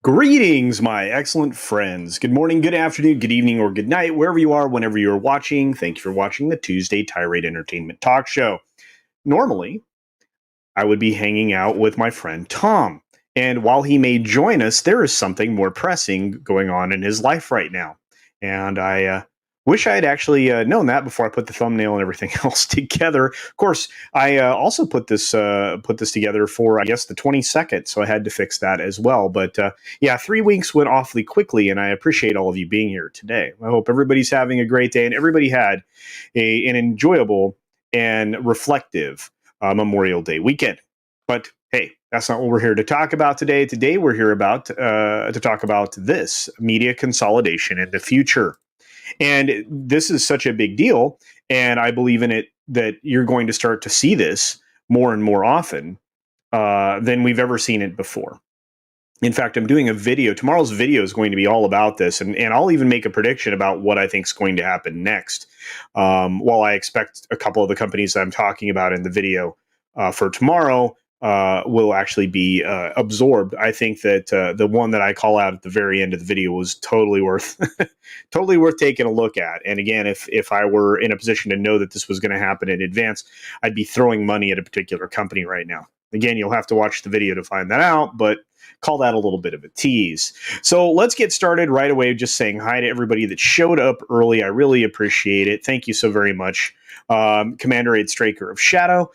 Greetings, my excellent friends. Good morning, good afternoon, good evening, or good night, wherever you are, whenever you're watching. Thank you for watching the Tuesday Tirade Entertainment Talk Show. Normally, I would be hanging out with my friend Tom. And while he may join us, there is something more pressing going on in his life right now. And I wish I had actually known that before I put the thumbnail and everything else together. Of course, I also put this together for, I guess, the 22nd, so I had to fix that as well. But yeah, 3 weeks went awfully quickly, and I appreciate all of you being here today. I hope everybody's having a great day, and everybody had an enjoyable and reflective Memorial Day weekend. But hey, that's not what we're here to talk about today. Today, we're here to talk about this media consolidation in the future. And this is such a big deal, and I believe in it that you're going to start to see this more and more often than we've ever seen it before. In fact, I'm doing a video. Tomorrow's video is going to be all about this, and I'll even make a prediction about what I think is going to happen next. While I expect a couple of the companies that I'm talking about in the video for tomorrow will actually be absorbed. I think that the one that I call out at the very end of the video was totally worth totally worth taking a look at. And again, if I were in a position to know that this was going to happen in advance, I'd be throwing money at a particular company right now. Again, you'll have to watch the video to find that out, but call that a little bit of a tease. So let's get started right away. Just saying hi to everybody that showed up early. I really appreciate it. Thank you so very much. Commander Aid Straker of Shadow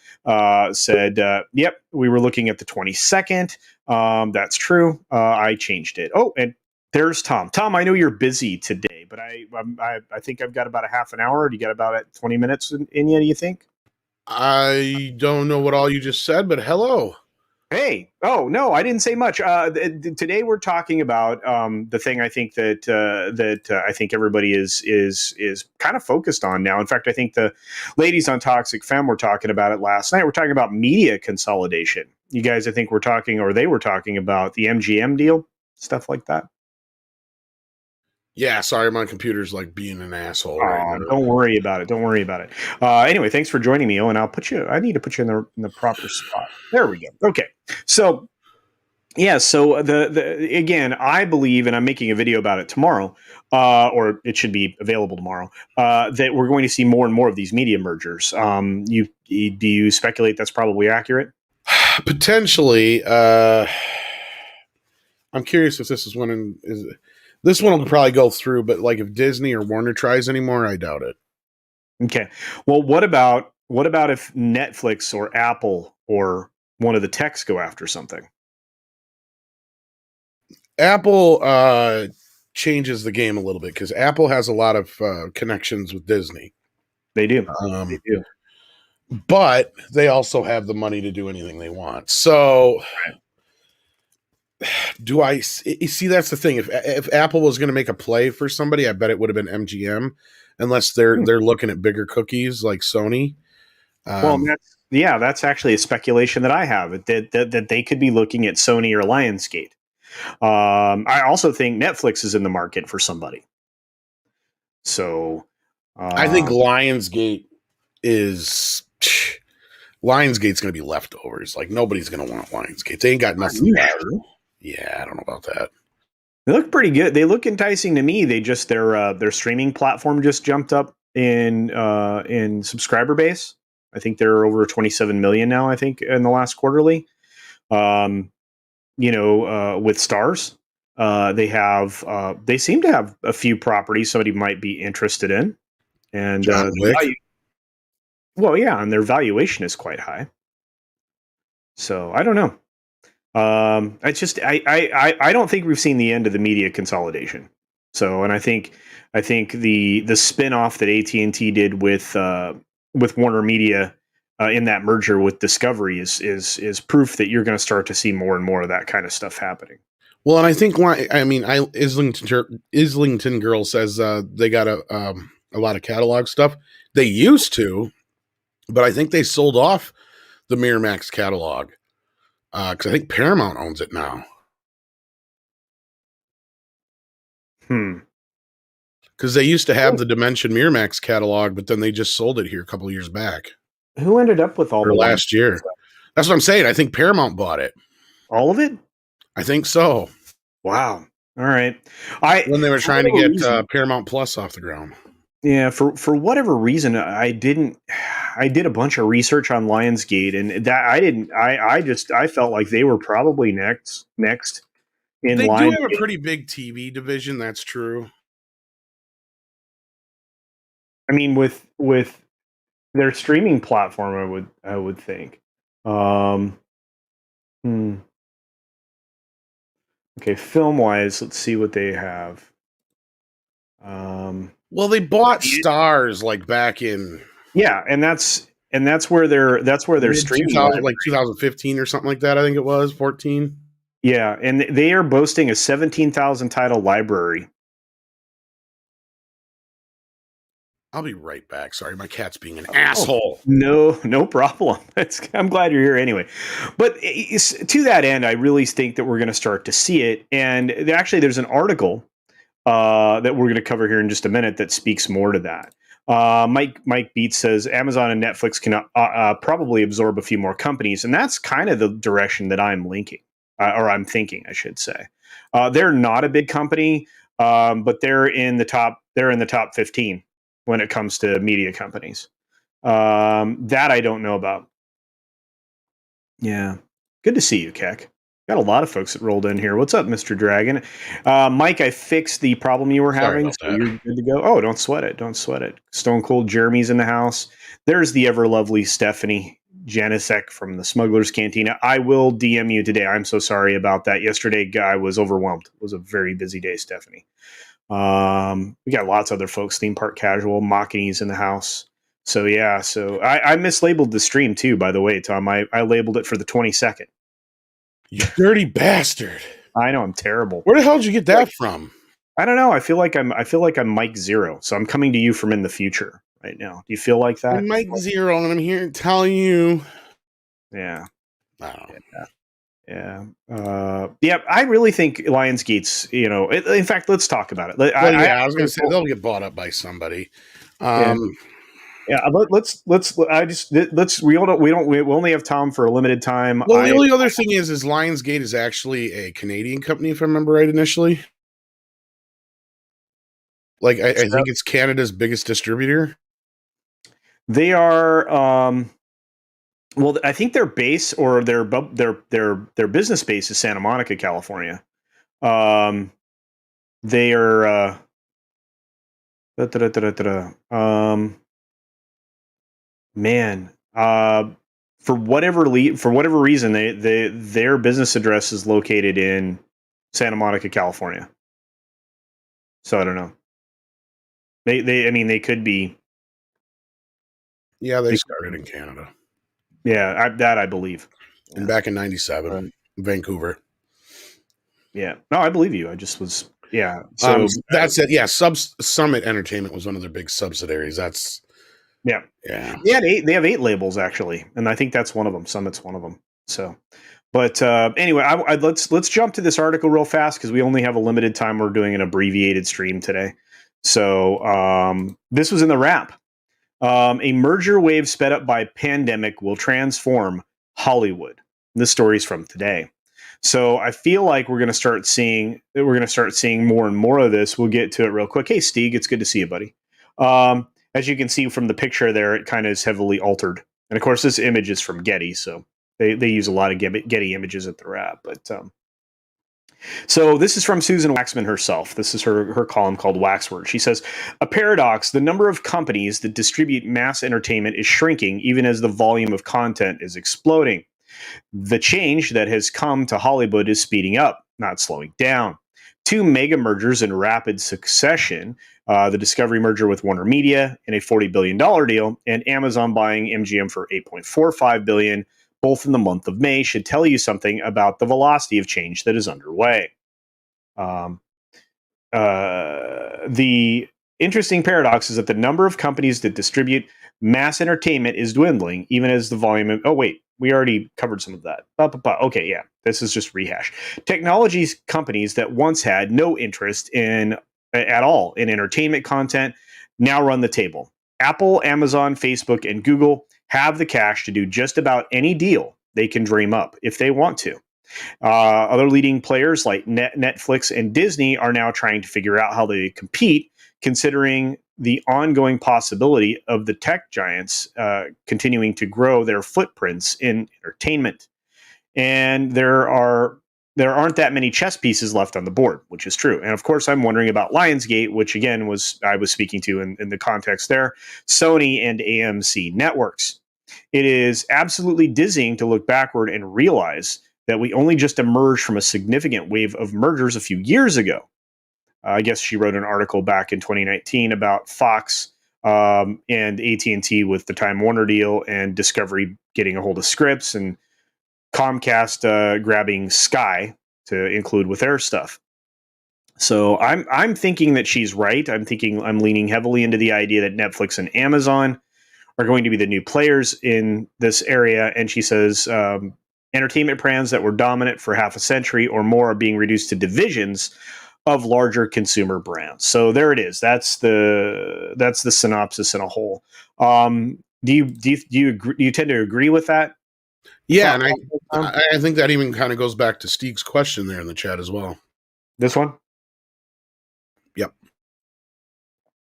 said, yep, we were looking at the 22nd. That's true. I changed it. Oh, and there's Tom. Tom, I know you're busy today, but I think I've got about a half an hour. Do you got about 20 minutes in you, do you think? I don't know what all you just said, but hello. Hey, oh no, I didn't say much. Today we're talking about the thing I think that I think everybody is kind of focused on now. In fact, I think the ladies on Toxic Femme were talking about it last night. We're talking about media consolidation. You guys, I think they were talking about the MGM deal, stuff like that. Yeah, sorry, my computer's like being an asshole right now. Don't worry about it. Anyway, thanks for joining me, and I need to put you in the proper spot. There we go. Okay. So yeah, so the again, I believe, and I'm making a video about it tomorrow, or it should be available tomorrow, that we're going to see more and more of these media mergers. Do you speculate that's probably accurate? Potentially. I'm curious if this is this one will probably go through, but like if Disney or Warner tries anymore, I doubt it. Okay. Well, what about if Netflix or Apple or one of the techs go after something? Apple changes the game a little bit because Apple has a lot of connections with Disney. They do. They do. But they also have the money to do anything they want. So do I see? That's the thing. If Apple was going to make a play for somebody, I bet it would have been MGM, unless they're looking at bigger cookies like Sony. Well, that's actually a speculation that I have that they could be looking at Sony or Lionsgate. I also think Netflix is in the market for somebody. So I think Lionsgate is. Lionsgate's going to be leftovers. Like nobody's going to want Lionsgate. They ain't got nothing left. Sure? Yeah, I don't know about that. They look pretty good. They look enticing to me. They just their streaming platform just jumped up in subscriber base. I think they're over 27 million now. I think in the last quarterly. With Stars, they seem to have a few properties somebody might be interested in, and and their valuation is quite high. So I don't know. I don't think we've seen the end of the media consolidation. So, and I think the spin-off that AT&T did with Warner Media in that merger with Discovery is proof that you're going to start to see more and more of that kind of stuff happening. Well, and I think Islington Girl says they got a lot of catalog stuff. They used to, but I think they sold off the Miramax catalog because I think Paramount owns it now. Because they used to have the Dimension Miramax catalog, but then they just sold it here a couple of years back. Who ended up with all the last year? That's what I'm saying. I think Paramount bought it. All of it? I think so. Wow. All right. When they were trying to get Paramount Plus off the ground. Yeah, for whatever reason, I did a bunch of research on Lionsgate, and that I felt like they were probably next in line. They do have a pretty big TV division. That's true. I mean, with their streaming platform, I would think. Okay, film wise, let's see what they have. Well, they bought Stars like back in and that's where they're streaming, like 2015 or something like that. I think it was 14. Yeah, and they are boasting a 17,000 title library. I'll be right back. Sorry, my cat's being an asshole. No problem. I'm glad you're here anyway. But to that end, I really think that we're going to start to see it. And actually, there's an article that we're going to cover here in just a minute that speaks more to that. Mike Beats says Amazon and Netflix can probably absorb a few more companies, and that's kind of the direction that I'm linking, or I'm thinking, I should say. They're not a big company, but they're in the top 15 when it comes to media companies. That I don't know about. Yeah. Good to see you, Keck. Got a lot of folks that rolled in here. What's up, Mr. Dragon? Mike, I fixed the problem you were having, so you're good to go. Oh, don't sweat it. Don't sweat it. Stone Cold Jeremy's in the house. There's the ever lovely Stephanie Janisek from the Smuggler's Cantina. I will DM you today. I'm so sorry about that. Yesterday, I was overwhelmed. It was a very busy day, Stephanie. We got lots of other folks. Theme Park Casual, Machini's in the house. So yeah, I mislabeled the stream too, by the way, Tom. I labeled it for the 22nd. You dirty bastard. I know, I'm terrible. Where the hell did you get that from? I don't know. I feel like I'm Mike Zero. So I'm coming to you from in the future right now. Do you feel like that? I'm Mike Zero, and I'm here to tell you. Yeah. I don't know. Yeah. I really think Lionsgate's, in fact, let's talk about it. I was going to say they'll get bought up by somebody. We only have Tom for a limited time. Well, the only other thing is Lionsgate is actually a Canadian company, if I remember right initially. Like, I think it's Canada's biggest distributor. They are, well, I think their base or their business base is Santa Monica, California. They are, for whatever reason, their business address is located in Santa Monica, California. So I don't know. They could be. Yeah, they started in Canada. Yeah, I believe. And back in '97, Vancouver. Yeah, no, I believe you. I just was. Yeah, so that's it. Yeah, Summit Entertainment was one of their big subsidiaries. That's. Yeah. They have 8 labels actually, and I think that's one of them. Summit's one of them. So, but anyway, let's jump to this article real fast because we only have a limited time. We're doing an abbreviated stream today. So this was in the Wrap. A merger wave sped up by pandemic will transform Hollywood. This story's from today. So I feel like we're going to start seeing more and more of this. We'll get to it real quick. Hey, Steve, it's good to see you, buddy. As you can see from the picture there, it kind of is heavily altered. And of course, this image is from Getty, so they use a lot of Getty images at their app. But so this is from Susan Waxman herself. This is her column called Waxword. She says, a paradox, the number of companies that distribute mass entertainment is shrinking even as the volume of content is exploding. The change that has come to Hollywood is speeding up, not slowing down. Two mega mergers in rapid succession, the Discovery merger with Warner Media in a $40 billion deal, and Amazon buying MGM for $8.45 billion, both in the month of May, should tell you something about the velocity of change that is underway. The interesting paradox is that the number of companies that distribute mass entertainment is dwindling, even as the volume of... Oh, wait, we already covered some of that. Okay, yeah, this is just rehash. Technology companies that once had no interest at all in entertainment content now run the table. Apple, Amazon, Facebook, and Google have the cash to do just about any deal they can dream up if they want to. Other leading players like Netflix and Disney are now trying to figure out how they compete, considering the ongoing possibility of the tech giants continuing to grow their footprints in entertainment. And there aren't that many chess pieces left on the board, which is true. And of course, I'm wondering about Lionsgate, which again I was speaking to in the context there, Sony and AMC networks. It is absolutely dizzying to look backward and realize that we only just emerged from a significant wave of mergers a few years ago. I guess she wrote an article back in 2019 about Fox and AT&T with the Time Warner deal, and Discovery getting a hold of Scripps, and Comcast grabbing Sky to include with their stuff. So I'm thinking that she's right. I'm leaning heavily into the idea that Netflix and Amazon are going to be the new players in this area. And she says entertainment brands that were dominant for half a century or more are being reduced to divisions of larger consumer brands. So there it is. That's the synopsis in a whole. Do you tend to agree with that? Yeah, and I think that even kind of goes back to Steve's question there in the chat as well. This one? Yep.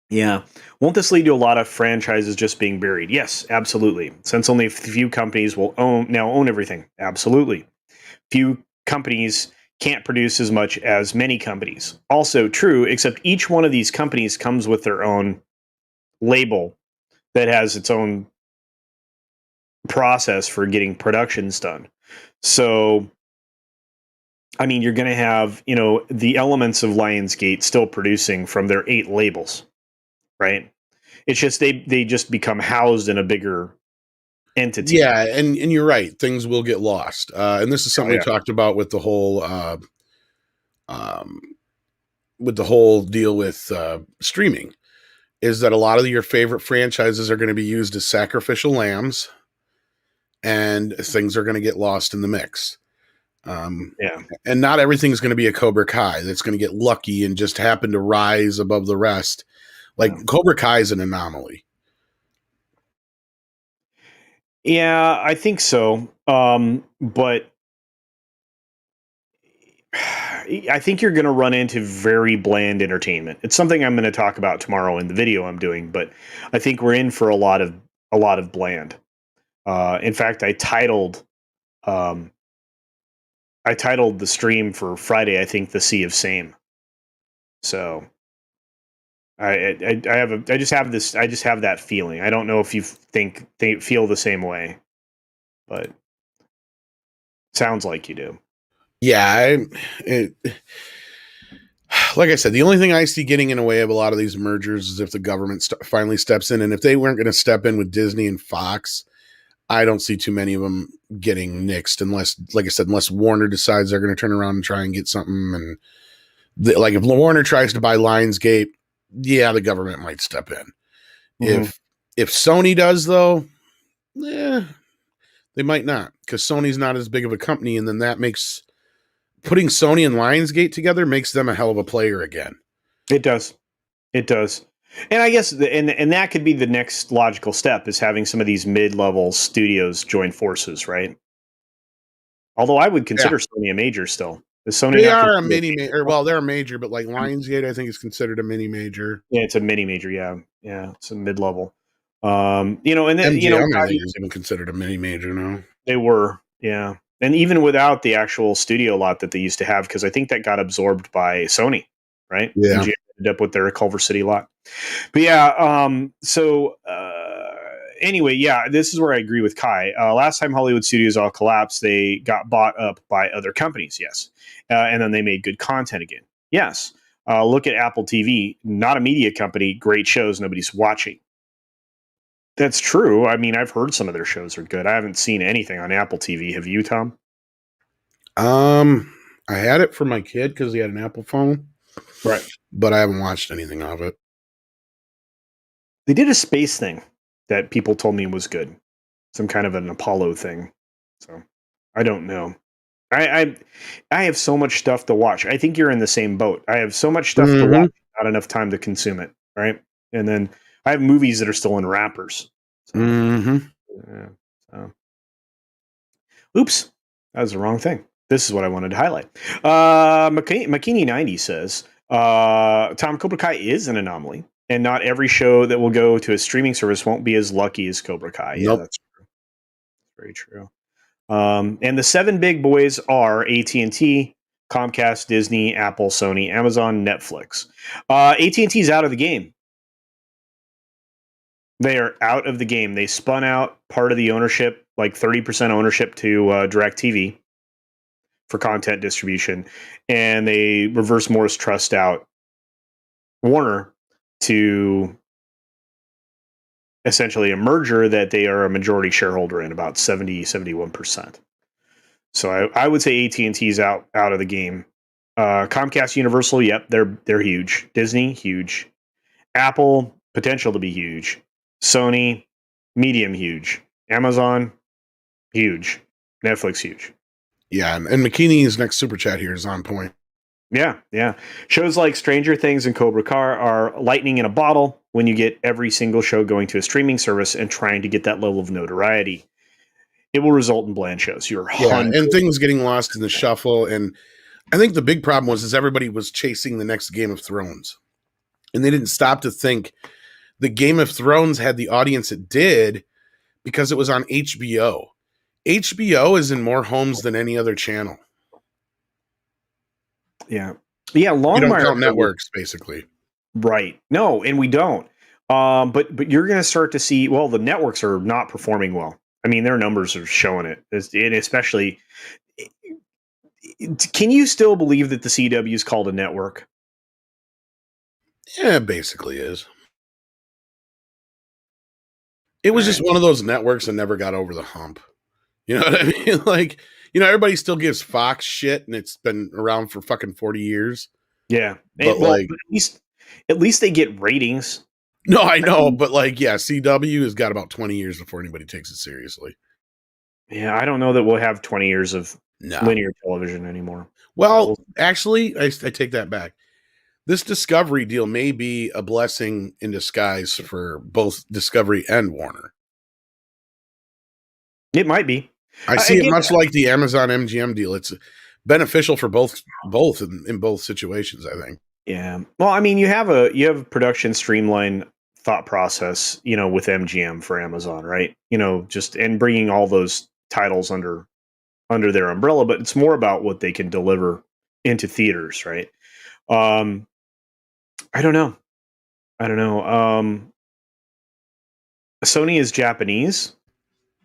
Yeah. Won't this lead to a lot of franchises just being buried? Yes, absolutely. Since only a few companies will own everything. Absolutely. Few companies can't produce as much as many companies. Also true, except each one of these companies comes with their own label that has its own process for getting productions done. So, I mean, you're going to have, the elements of Lionsgate still producing from their 8 labels, right? It's just they just become housed in a bigger entity. Yeah, and you're right. Things will get lost. And this is something we talked about with the whole deal with streaming, is that a lot of your favorite franchises are going to be used as sacrificial lambs, and things are going to get lost in the mix. And not everything's going to be a Cobra Kai that's going to get lucky and just happen to rise above the rest. Cobra Kai is an anomaly. Yeah, I think so. But I think you're going to run into very bland entertainment. It's something I'm going to talk about tomorrow in the video I'm doing, but I think we're in for a lot of bland. In fact, I titled the stream for Friday, I think, "The Sea of Same." So I just have that feeling. I don't know if you feel the same way, but it sounds like you do. Yeah, like I said, the only thing I see getting in the way of a lot of these mergers is if the government finally steps in. And if they weren't going to step in with Disney and Fox, I don't see too many of them getting nixed unless, like I said, unless Warner decides they're going to turn around and try and get something. And if Warner tries to buy Lionsgate, yeah, the government might step in. Mm-hmm. If Sony does, though, they might not, because Sony's not as big of a company, and then that makes putting Sony and Lionsgate together makes them a hell of a player again. It does. And I guess and that could be the next logical step is having some of these mid-level studios join forces, right? Although I would Yeah. consider Sony a major still. Is Sony They not are a considered mini major. Well, they're a major, but like Lionsgate, I think is considered a mini major. Yeah, it's a mini major. Yeah, yeah, it's a mid-level. And then, MGM, I think, is even considered a mini major now. they were, yeah, and even without the actual studio lot that they used to have, because I think that got absorbed by Sony, right? Yeah. MGM ended up with their Culver City lot. But yeah, anyway, yeah, this is where I agree with Kai. Last time Hollywood studios all collapsed, they got bought up by other companies, yes, and then they made good content again, yes. Look at Apple TV, not a media company, great shows nobody's watching. That's true. I mean, I've heard some of their shows are good. I haven't seen anything on Apple TV. Have you, Tom? I had it for my kid because he had an Apple phone, Right. but I haven't watched anything of it. They did a space thing that people told me was good, some kind of an Apollo thing. So I don't know. I have so much stuff to watch. I think you're in the same boat. I have so much stuff to Mm-hmm. watch, not enough time to consume it. Right. And then I have movies that are still in wrappers. So, Mm-hmm. yeah, so. Oops, that was the wrong thing. This is what I wanted to highlight. McKinney90 says Tom, Cobra Kai is an anomaly, and not every show that will go to a streaming service won't be as lucky as Cobra Kai. Yeah, Nope. that's true. Very true. And the seven big boys are AT&T, Comcast, Disney, Apple, Sony, Amazon, Netflix. AT&T is out of the game. They are out of the game. They spun out part of the ownership, like 30% ownership to DirecTV for content distribution, and they reverse Morris Trust out Warner to essentially a merger that they are a majority shareholder in, about 71%. So I would say AT&T is out of the game. Comcast, Universal, yep, they're huge. Disney, huge. Apple, potential to be huge. Sony, medium huge. Amazon, huge. Netflix, huge. Yeah, and McKinney's next super chat here is on point. Yeah, yeah. Shows like Stranger Things and Cobra Kai are lightning in a bottle when you get every single show going to a streaming service and trying to get that level of notoriety. It will result in bland shows. You're Yeah, 100. and things getting lost in the shuffle. And I think the big problem was everybody was chasing the next Game of Thrones, and they didn't stop to think the Game of Thrones had the audience it did because it was on HBO. HBO is in more homes than any other channel. Yeah. Yeah, You don't Longmire count networks, basically. right. No, and we don't. But you're going to start to see, well, the networks are not performing well. I mean, their numbers are showing it. And especially, can you still believe that the CW is called a network? Yeah, it basically is. It was just one of those networks that never got over the hump. You know what I mean? Like, everybody still gives Fox shit, and it's been around for fucking 40 years. Yeah. But Well, like, at least they get ratings. no, I know, but like, yeah, CW has got about 20 years before anybody takes it seriously. Yeah, I don't know that we'll have 20 years of No. linear television anymore. Well, actually, I take that back. This Discovery deal may be a blessing in disguise for both Discovery and Warner. It might be. I see it much like the Amazon MGM deal. It's beneficial for both in both situations, I think. Yeah. Well, I mean, you have a production streamline thought process, with MGM for Amazon, right? Just and bringing all those titles under their umbrella, but it's more about what they can deliver into theaters, right? Um, I don't know. Sony is Japanese.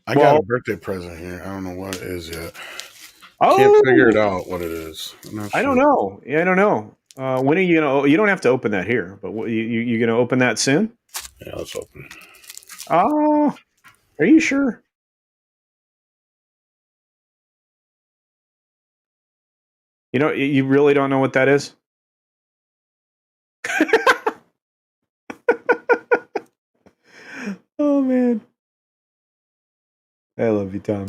I got a birthday present here. I don't know what it is yet. Oh, can't figure it out what it is. I don't know. Yeah, I don't know. When are you gonna? You don't have to open that here, but you gonna open that soon? Yeah, let's open it. Oh, are you sure? You really don't know what that is? Oh man, I love you, Tom.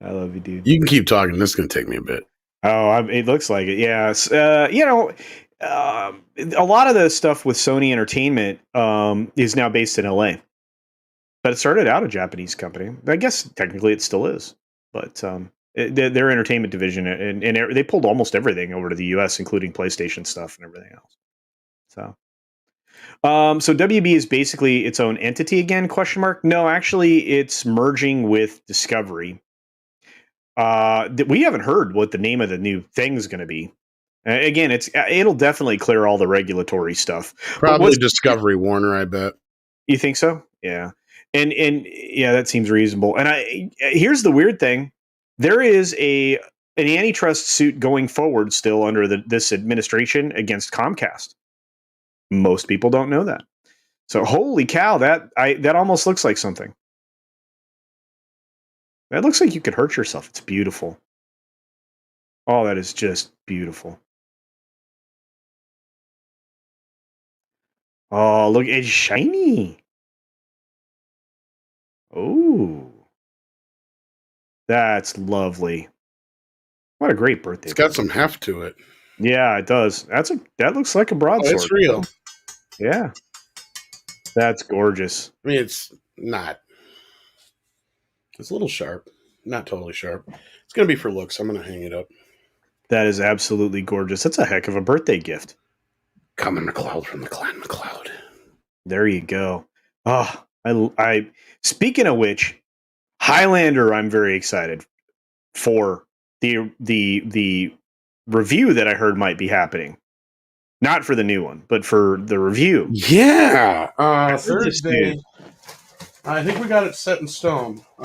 I love you, dude. You can keep talking. This is going to take me a bit. Oh, it looks like it. Yes. a lot of the stuff with Sony Entertainment is now based in LA, but it started out a Japanese company. I guess technically it still is, but their entertainment division and they pulled almost everything over to the US, including PlayStation stuff and everything else. So WB is basically its own entity again? Question mark. No, actually, it's merging with Discovery. We haven't heard what the name of the new thing is going to be. Again, it'll definitely clear all the regulatory stuff. Probably Discovery Warner, I bet. You think so? Yeah, and yeah, that seems reasonable. And here's the weird thing: there is an antitrust suit going forward still under this administration against Comcast. Most people don't know that. So holy cow, that almost looks like something. That looks like you could hurt yourself. It's beautiful. Oh, that is just beautiful. Oh, look, it's shiny. Oh, that's lovely. What a great birthday. It's got some heft to it. Yeah, it does. That looks like a broadsword. It's real. Yeah. That's gorgeous. I mean, it's not. It's a little sharp. Not totally sharp. It's going to be for looks. I'm going to hang it up. That is absolutely gorgeous. That's a heck of a birthday gift. Coming McLeod from the Clan McLeod. There you go. Oh, I speaking of which, Highlander, I'm very excited for the review that I heard might be happening. Not for the new one, but for the review. Yeah. Thursday. I think we got it set in stone. We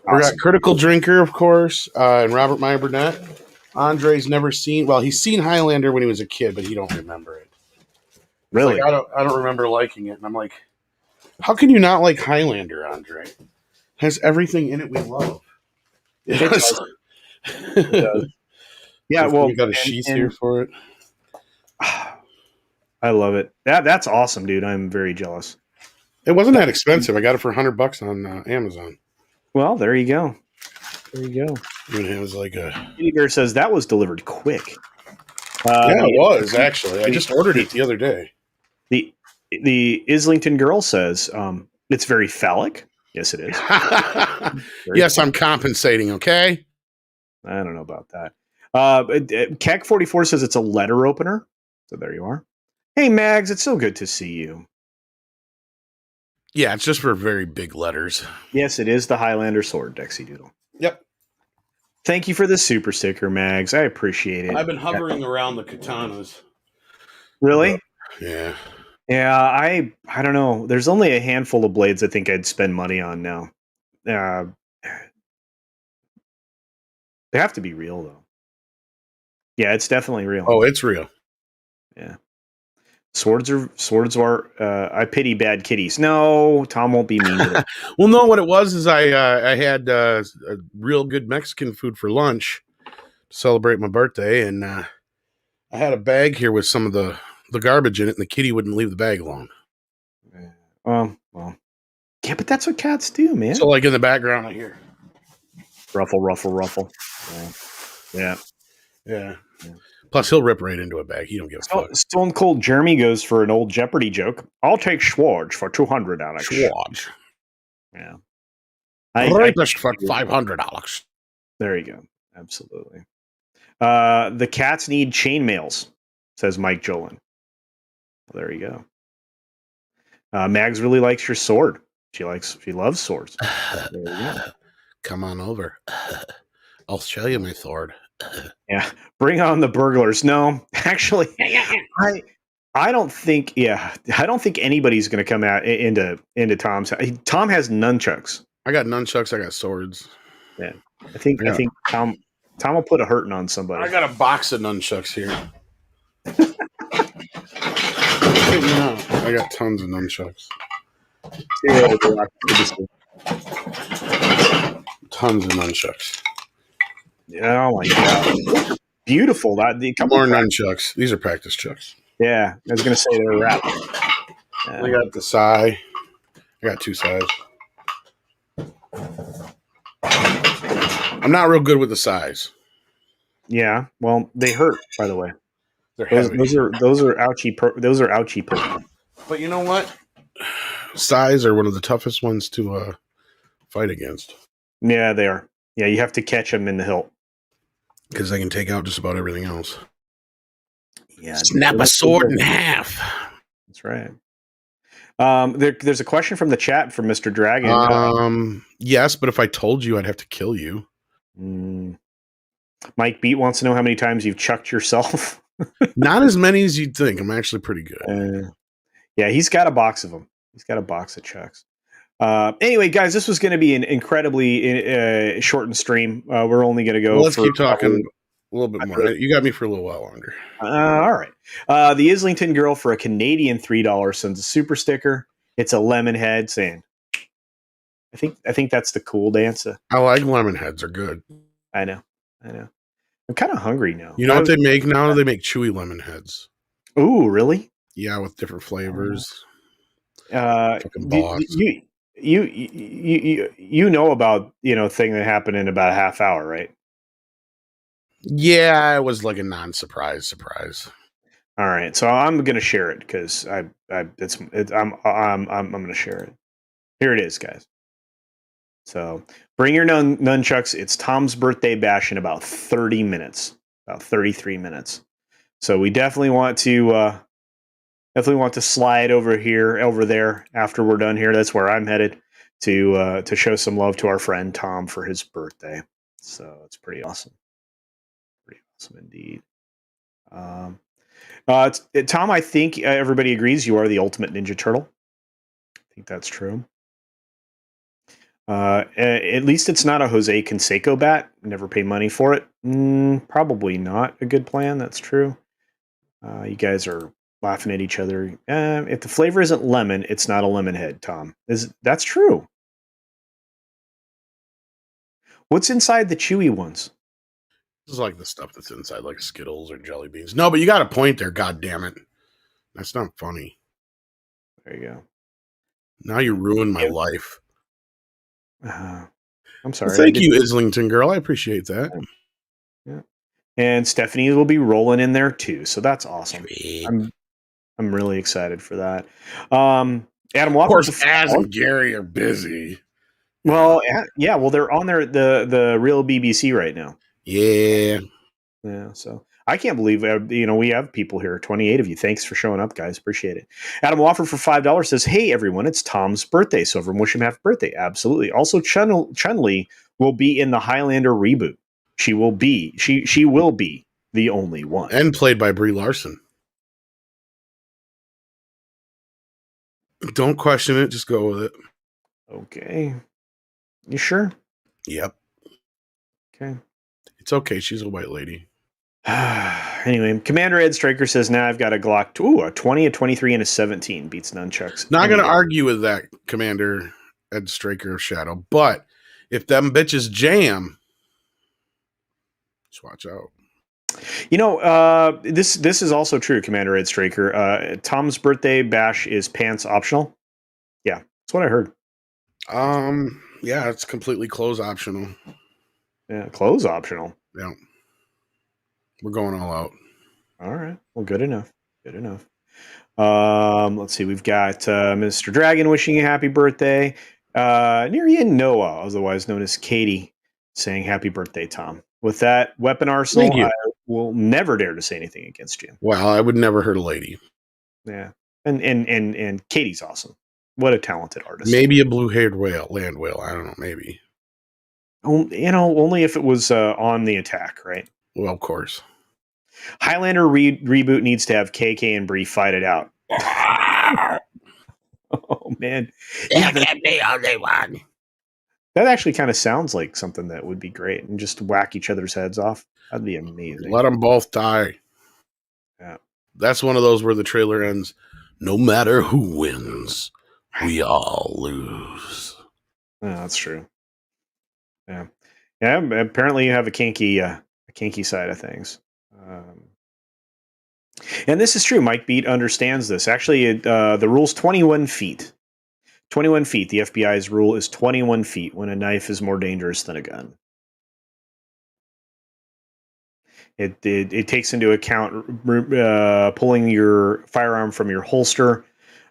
got Critical Drinker, of course, and Robert Meyer Burnett. Andre's never seen. Well, he's seen Highlander when he was a kid, but he don't remember it. Really? Like, I don't remember liking it, and I'm like, how can you not like Highlander, Andre? It has everything in it we love. It does. It does. Yeah, well, we got a sheath here for it. I love it. That's awesome, dude. I'm very jealous. It wasn't that expensive. I got it for $100 on Amazon. Well, there you go. There you go. It was like a. Bear says that was delivered quick. Yeah, it was actually. I just ordered it the other day. The Islington girl says it's very phallic. Yes, it is. Yes, I'm compensating. Okay. I don't know about that. Keck 44 says it's a letter opener. So there you are. Hey, Mags, it's so good to see you. Yeah, it's just for very big letters. Yes, it is the Highlander sword, Dexy Doodle. Yep. Thank you for the super sticker, Mags. I appreciate it. I've been hovering around the katanas. Really? Yeah. Yeah, I don't know. There's only a handful of blades I think I'd spend money on now. They have to be real, though. Yeah, it's definitely real. Oh, it's real. Yeah. Swords are. I pity bad kitties. No, Tom won't be mean to them. Well, no, what it was is I had a real good Mexican food for lunch to celebrate my birthday, and I had a bag here with some of the garbage in it, and the kitty wouldn't leave the bag alone. Well, yeah, but that's what cats do, man. So, like in the background, I hear ruffle, ruffle, ruffle. Yeah. Plus, he'll rip right into a bag. He don't give a fuck. Stone Cold Jeremy goes for an old Jeopardy joke. I'll take Schwartz for $200, Alex. Schwartz. Yeah. Rapist for $500, Alex. There you go. Absolutely. The cats need chainmails, says Mike Jolin. Well, there you go. Mags really likes your sword. She loves swords. There you go. Come on over. I'll show you my sword. Yeah, bring on the burglars. No, actually, I don't think. Yeah, I don't think anybody's going to come out into Tom's. Tom has nunchucks. I got nunchucks. I got swords. Yeah, I think Tom will put a hurting on somebody. I got a box of nunchucks here. I got tons of nunchucks. Tons of nunchucks. Oh my god, beautiful! More nunchucks. These are practice chucks. Yeah, I was gonna say they're wrapped. I got the sai. I got two sais. I'm not real good with the sais. Yeah, well, they hurt, by the way. They're heavy. Those are ouchie. Those are ouchie Pokemon. But you know what? Size are one of the toughest ones to fight against. Yeah, they are. Yeah, you have to catch them in the hilt because they can take out just about everything else. Yeah, Snap a sword in half. That's right. There's a question from the chat from Mr. Dragon. Yes, but if I told you, I'd have to kill you. Mike Beat wants to know how many times you've chucked yourself. Not as many as you'd think. I'm actually pretty good. Yeah, he's got a box of them. He's got a box of chucks. Anyway, guys, this was going to be an incredibly shortened stream. We're only going to go. Well, let's keep talking a little bit more. You got me for a little while longer. All right. The Islington girl for a Canadian $3 sends a super sticker. It's a lemon head saying, I think that's the cool dance. I like lemon heads. They're good. I know. I'm kind of hungry now. You know what they make now? They make chewy lemon heads. Ooh, really? Yeah, with different flavors. You know about thing that happened in about a half hour, right? Yeah, it was like a non-surprise. All right, so I'm gonna share it because I'm gonna share it. Here it is, guys. So bring your nunchucks. It's Tom's birthday bash in about 30 minutes, about 33 minutes. So we definitely want to slide over there after we're done here. That's where I'm headed to show some love to our friend Tom for his birthday. So it's pretty awesome. Pretty awesome indeed. Tom, I think everybody agrees you are the ultimate Ninja Turtle. I think that's true. At least it's not a Jose Canseco bat. Never pay money for it. Probably not a good plan. That's true. You guys are laughing at each other. If the flavor isn't lemon, it's not a lemon head, Tom. That's true. What's inside the chewy ones? This is like the stuff that's inside, like Skittles or jelly beans. No, but you got a point there. God damn it, that's not funny. There you go. Now you ruined my life. I'm sorry. Well, thank you, Islington girl. I appreciate that. Yeah. And Stephanie will be rolling in there too, so that's awesome. Sweet. I'm really excited for that. Adam Walker, of course, Az and Gary are busy. Well, yeah. Well, they're on the real BBC right now. Yeah. So I can't believe we have people here. 28 of you. Thanks for showing up, guys. Appreciate it. Adam Wofford for $5 says, "Hey everyone, it's Tom's birthday, so everyone wish him happy birthday." Absolutely. Also, Chun-Li will be in the Highlander reboot. She will be the only one, and played by Brie Larson. Don't question it. Just go with it. Okay. You sure? Yep. Okay. It's okay. She's a white lady. Anyway, Commander Ed Striker says, now I've got a Glock. Ooh, a 20, a 23, and a 17 beats nunchucks. Not going to argue with that, Commander Ed Striker of Shadow. But if them bitches jam, just watch out. This is also true, Commander Ed Striker. Tom's birthday bash is pants optional. Yeah, that's what I heard. Yeah, it's completely clothes optional. Yeah, clothes optional. Yeah. We're going all out. All right. Well, good enough. Let's see. We've got Mr. Dragon wishing you happy birthday. Nerian Noah, otherwise known as Katie, saying happy birthday, Tom. With that weapon arsenal, I will never dare to say anything against you. Well, I would never hurt a lady. Yeah. And Katie's awesome. What a talented artist. Maybe a blue-haired land whale. I don't know. Maybe. Only if it was on the attack, right? Well, of course. Highlander reboot needs to have KK and Bree fight it out. Oh, man. Yeah, can't be only one. That actually kind of sounds like something that would be great. And just whack each other's heads off. That'd be amazing. Let them both die. Yeah. That's one of those where the trailer ends, no matter who wins, we all lose. Oh, that's true. Yeah. Yeah, apparently you have a kinky side of things. And this is true. Mike Beat understands this. Actually, the rule's 21 feet. 21 feet. The FBI's rule is 21 feet when a knife is more dangerous than a gun. It takes into account pulling your firearm from your holster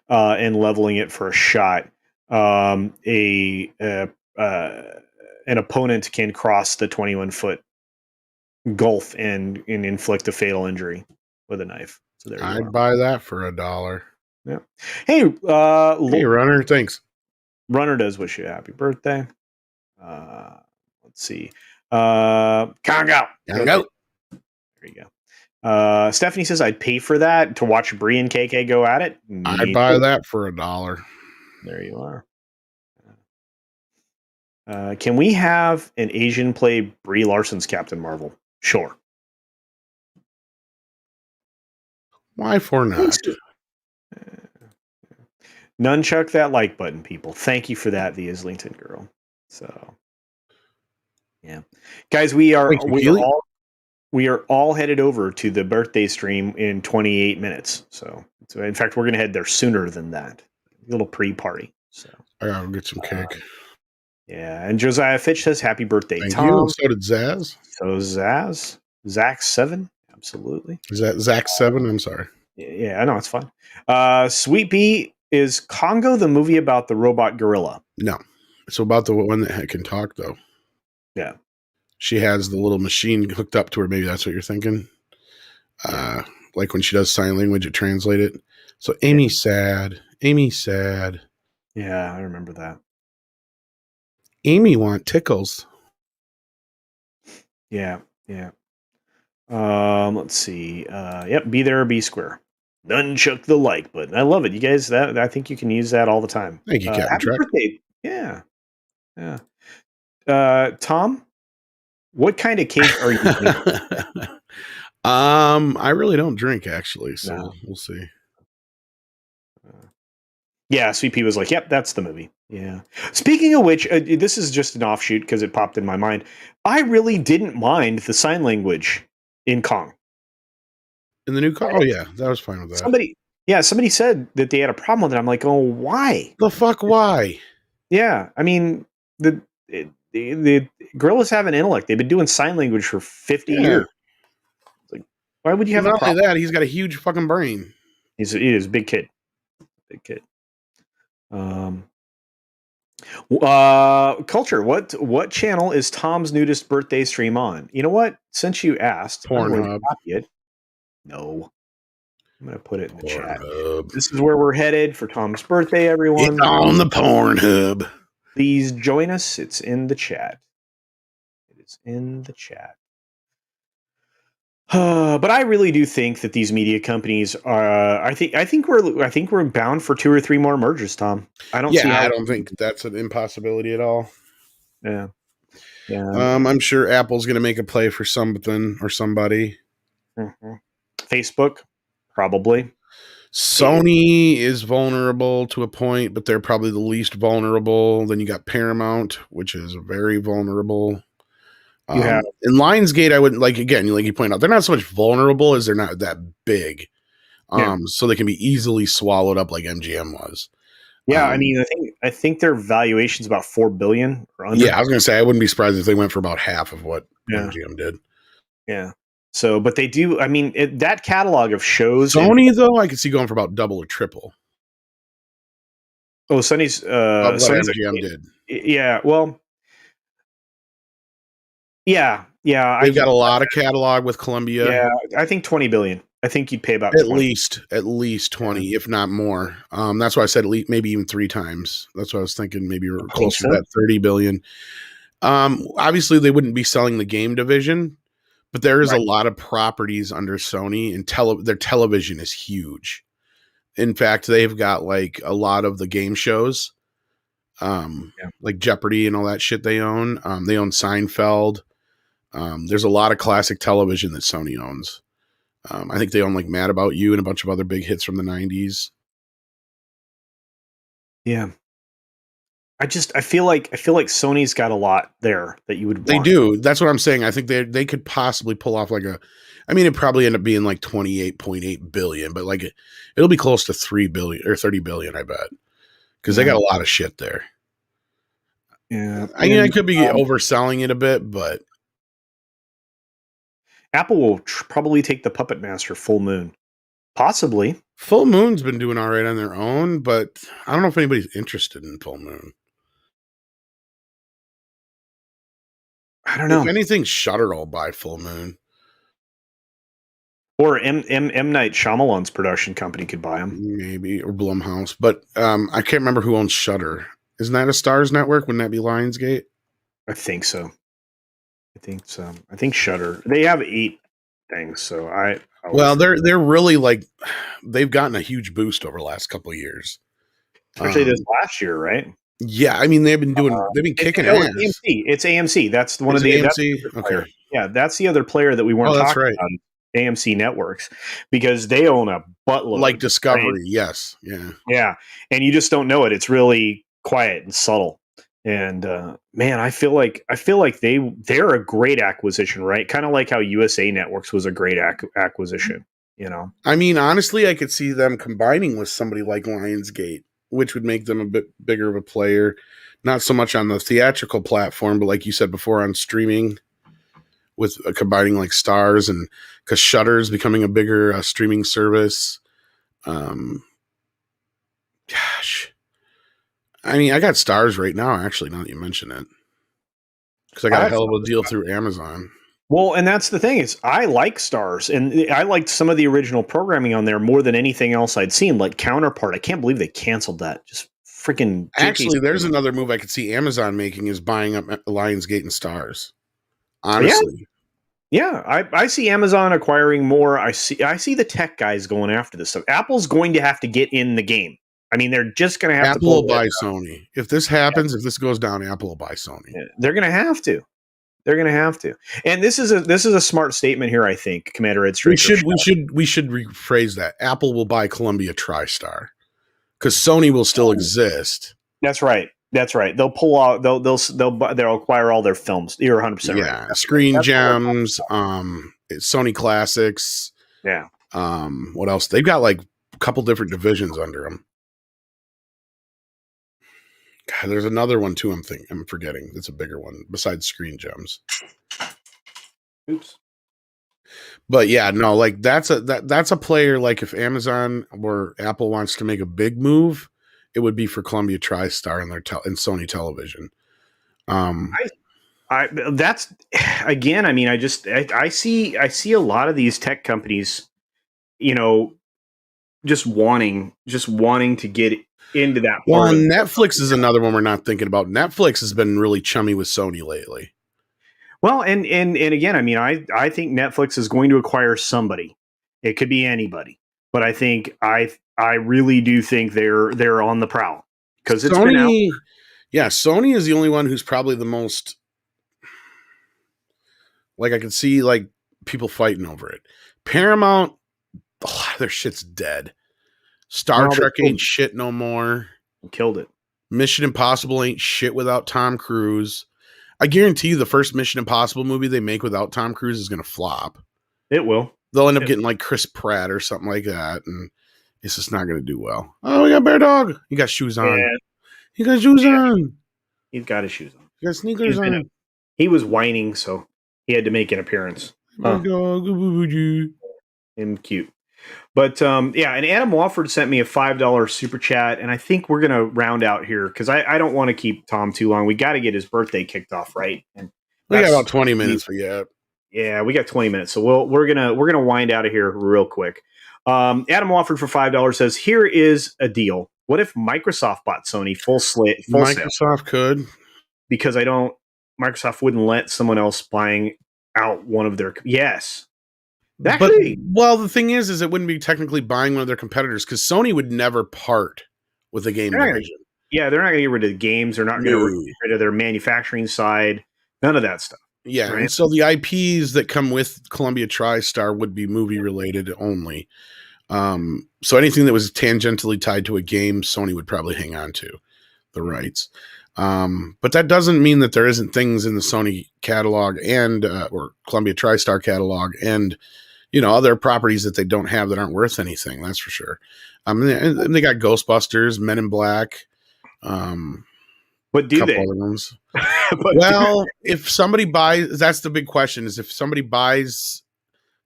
and leveling it for a shot. Um, a an opponent can cross the 21-foot gulf and inflict a fatal injury with a knife. So there you I'd are. buy that for $1. Yeah. Hey, Hey, runner, thanks. Runner does wish you a happy birthday. Let's see. Congo. Go. There you go. Stephanie says I'd pay for that to watch Bree and KK go at it. I'd Me buy too. that for $1. There you are. Can we have an Asian play Brie Larson's Captain Marvel? Sure. Why for not? Nunchuck that like button, people. Thank you for that, the Islington girl. So, yeah, guys, we are Thanks, McKeely. all headed over to the birthday stream in 28 minutes. So in fact, we're going to head there sooner than that. A little pre-party. So I gotta get some cake. yeah, and Josiah Fitch says happy birthday, Thank Tom. you. And so did Zaz. So Zach7, absolutely. Is that Zach7? I'm sorry. Yeah, I know it's fun. Sweet Pea, is Congo the movie about the robot gorilla? No. It's about the one that can talk, though. Yeah. She has the little machine hooked up to her. Maybe that's what you're thinking. Like when she does sign language, it translates it. So Amy's sad. Amy's sad. Yeah, I remember that. Amy want tickles. Yeah, yeah. Let's see. Yep, be there or be square. Nunchuck the like button. I love it. You guys, that I think you can use that all the time. Thank you, Captain Happy Trek. birthday. Yeah. Yeah. Tom, what kind of cake are you making? I really don't drink, actually, so No. we'll see. Yeah, Sweet Pea was like, yep, that's the movie. Yeah. Speaking of which, this is just an offshoot because it popped in my mind. I really didn't mind the sign language in Kong. In the new car? Oh, yeah, that was fine with that. Somebody said that they had a problem with it. I'm like, oh, why? The fuck, why? Yeah, I mean, the gorillas have an intellect. They've been doing sign language for 50 years. Like, why would you have a Not only problem? that, he's got a huge fucking brain. He is a big kid. Big kid. Culture. What channel is Tom's nudist birthday stream on? You know what? Since you asked, I'm going to Pornhub. copy it. No, I'm going to put it in the chat. Pornhub. This is where we're headed for Tom's birthday, everyone. It's on the Pornhub. Please join us. It's in the chat. It is in the chat. But I really do think that these media companies are. I think we're bound for 2 or 3 more mergers, Tom. I don't see how. I don't think that's an impossibility at all. Yeah. Yeah. I'm sure Apple's going to make a play for something or somebody. Mm-hmm. Facebook, probably. Sony is vulnerable to a point, but they're probably the least vulnerable. Then you got Paramount, which is very vulnerable. And Lionsgate, I wouldn't like, again, like you point out, they're not so much vulnerable as they're not that big. So they can be easily swallowed up like MGM was. Yeah, I mean, I think their valuation is about $4 billion or under. Yeah, I was going to say I wouldn't be surprised if they went for about half of what MGM did. Yeah. So, but they do. I mean, that catalog of shows. Sony, though, I could see going for about double or triple. Oh, Sony's. Sony's MGM did. Yeah. Well. Yeah. They've got a lot of catalog with Columbia. Yeah, I think 20 billion. I think you'd pay about at 20. least 20, if not more. That's why I said maybe even 3 times. That's what I was thinking. Maybe we're closer to that 30 billion. Obviously, they wouldn't be selling the game division, but there is a lot of properties under Sony, and their television is huge. In fact, they've got like a lot of the game shows, like Jeopardy and all that shit they own. They own Seinfeld. There's a lot of classic television that Sony owns. I think they own like Mad About You and a bunch of other big hits from the 90s. Yeah. I feel like Sony's got a lot there that you would want. They do. That's what I'm saying. I think they could possibly pull off it'd probably end up being like 28.8 billion, but like it'll be close to 3 billion or 30 billion, I bet. Because they got a lot of shit there. Yeah. I could be overselling it a bit, but Apple will probably take the Puppet Master Full Moon. Possibly. Full Moon's been doing all right on their own, but I don't know if anybody's interested in Full Moon. I don't If know. anything, Shudder will buy Full Moon. Or M. Night Shyamalan's production company could buy them. Maybe, or Blumhouse. But I can't remember who owns Shudder. Isn't that a Stars Network? Wouldn't that be Lionsgate? I think so. I think Shudder. They have 8 things, so Well, they're really like they've gotten a huge boost over the last couple of years. Especially this last year, right? Yeah, I mean th've been kicking ass. It's AMC. That's one of the AMC. Okay, yeah, that's the other player that we weren't talking about. AMC Networks, because they own a buttload, like Discovery. Right? Yes, yeah, and you just don't know it. It's really quiet and subtle. And man, I feel like they're a great acquisition, right? Kind of like how USA Networks was a great acquisition. You know, I mean, honestly, I could see them combining with somebody like Lionsgate, which would make them a bit bigger of a player. Not so much on the theatrical platform, but like you said before, on streaming, with combining like Stars, and because Shudder's becoming a bigger streaming service. Gosh, I mean, I got Stars right now. Actually, now that you mention it, because I got a hell of a deal through Amazon. Well, and that's the thing is, I like Stars, and I liked some of the original programming on there more than anything else I'd seen. Like Counterpart, I can't believe they canceled that. Just freaking. Actually, there's another move I could see Amazon making is buying up Lionsgate and Stars. Honestly, yeah, I see Amazon acquiring more. I see the tech guys going after this stuff. Apple's going to have to get in the game. I mean, they're just going to have to. Apple will buy Sony if this happens. If this goes down, Apple will buy Sony. Yeah, they're going to have to. They're going to have to. And this is a smart statement here, I think, Commander Ed Straker. We should rephrase that. Apple will buy Columbia TriStar because Sony will still exist. That's right. They'll pull out. They'll acquire all their films. You're 100% right. That's Screen Gems, Sony Classics. Yeah. What else? They've got like a couple different divisions under them. God, there's another one too. I'm forgetting. It's a bigger one besides Screen Gems. Oops. But yeah, no, like that's a player. Like if Amazon or Apple wants to make a big move, it would be for Columbia TriStar and and Sony Television. That's again. I mean, I see a lot of these tech companies, you know, just wanting to get into that. Well, Netflix is another one we're not thinking about. Netflix has been really chummy with Sony lately. Well, and again, I mean, I think Netflix is going to acquire somebody. It could be anybody, but I think I really do think they're on the prowl because it's been out. Yeah, Sony is the only one who's probably the most. Like I could see like people fighting over it. Paramount, a lot of their shit's dead. Star Trek ain't shit no more. Killed it. Mission Impossible ain't shit without Tom Cruise. I guarantee you the first Mission Impossible movie they make without Tom Cruise is going to flop. It will. They'll end up getting like Chris Pratt or something like that, and it's just not going to do well. Oh, we got Bear Dog. He got shoes on. Yeah. He got shoes on. He's got his shoes on. He got sneakers on. He was whining, so he had to make an appearance. Bear Dog. And cute. But yeah, and Adam Wofford sent me a $5 super chat, and I think we're gonna round out here because I don't want to keep Tom too long. We got to get his birthday kicked off, right? And we got about 20 minutes for yeah, we got 20 minutes, so we're gonna wind out of here real quick. Adam Wofford for $5 says, "Here is a deal. What if Microsoft bought Sony full Microsoft sale? Could Because Microsoft wouldn't let someone else buying out one of their yes." Actually, the thing is it wouldn't be technically buying one of their competitors because Sony would never part with the game division. Yeah, they're not going to get rid of the games. They're not going to get rid of their manufacturing side. None of that stuff. Yeah, right? And so the IPs that come with Columbia TriStar would be movie related only. So anything that was tangentially tied to a game, Sony would probably hang on to the rights. But that doesn't mean that there isn't things in the Sony catalog and or Columbia TriStar catalog and other properties that they don't have that aren't worth anything. That's for sure. They got Ghostbusters, Men in Black. But do they? Other ones. Well, if somebody buys, that's the big question: is if somebody buys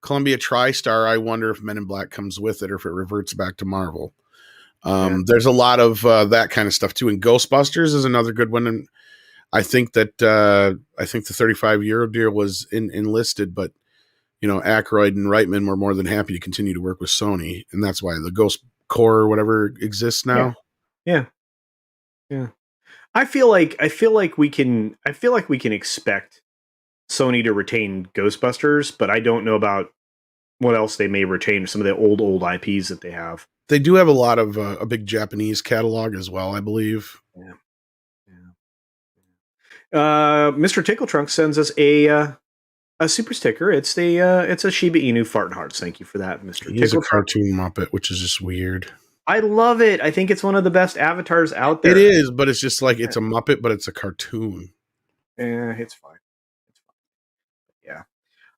Columbia TriStar, I wonder if Men in Black comes with it or if it reverts back to Marvel. Yeah. There's a lot of that kind of stuff too. And Ghostbusters is another good one. And I think that the 35-year deal was enlisted, but Aykroyd and Reitman were more than happy to continue to work with Sony, and that's why the Ghost Core or whatever exists now. Yeah. I feel like we can expect Sony to retain Ghostbusters, but I don't know about what else they may retain. Some of the old IPs that they have. They do have a lot of a big Japanese catalog as well, I believe. Yeah. Mr. Tickle Trunk sends us a super sticker. It's a Shiba Inu Fart Hearts. Thank you for that, Mr. He's Tickle a cartoon Muppet, which is just weird. I love it. I think it's one of the best avatars out there. It is, but it's just like it's a Muppet, but it's a cartoon. It's fine. Yeah.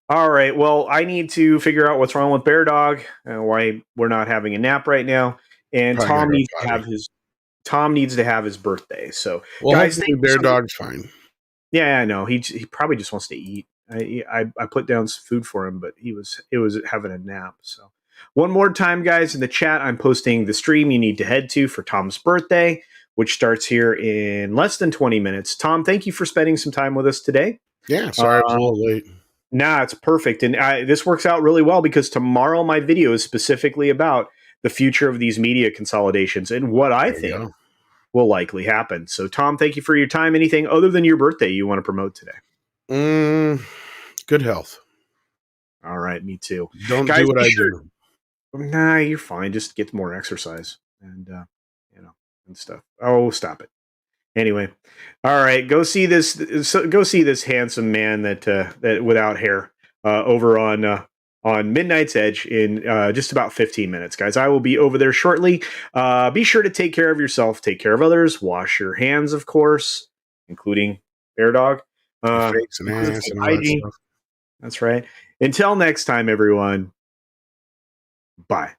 All right. Well, I need to figure out what's wrong with Bear Dog, why we're not having a nap right now, and Tom needs to have his birthday. So, guys, Bear Dog's fine. Yeah, I know. He probably just wants to eat. I put down some food for him, but it was having a nap. So, one more time, guys, in the chat, I'm posting the stream you need to head to for Tom's birthday, which starts here in less than 20 minutes. Tom, thank you for spending some time with us today. Yeah, sorry I was a little late. Nah, it's perfect. And this works out really well because tomorrow my video is specifically about the future of these media consolidations and what I think will likely happen. So, Tom, thank you for your time. Anything other than your birthday you want to promote today? Good health. All right, me too. Don't do what I do. Nah, you're fine. Just get more exercise and and stuff. Oh, stop it. Anyway, all right, go see this handsome man that without hair over on Midnight's Edge in just about 15 minutes, guys. I will be over there shortly. Be sure to take care of yourself, take care of others, wash your hands, of course, including Bear Dog. Fakes and ass and all that stuff. That's right. Until next time, everyone. Bye.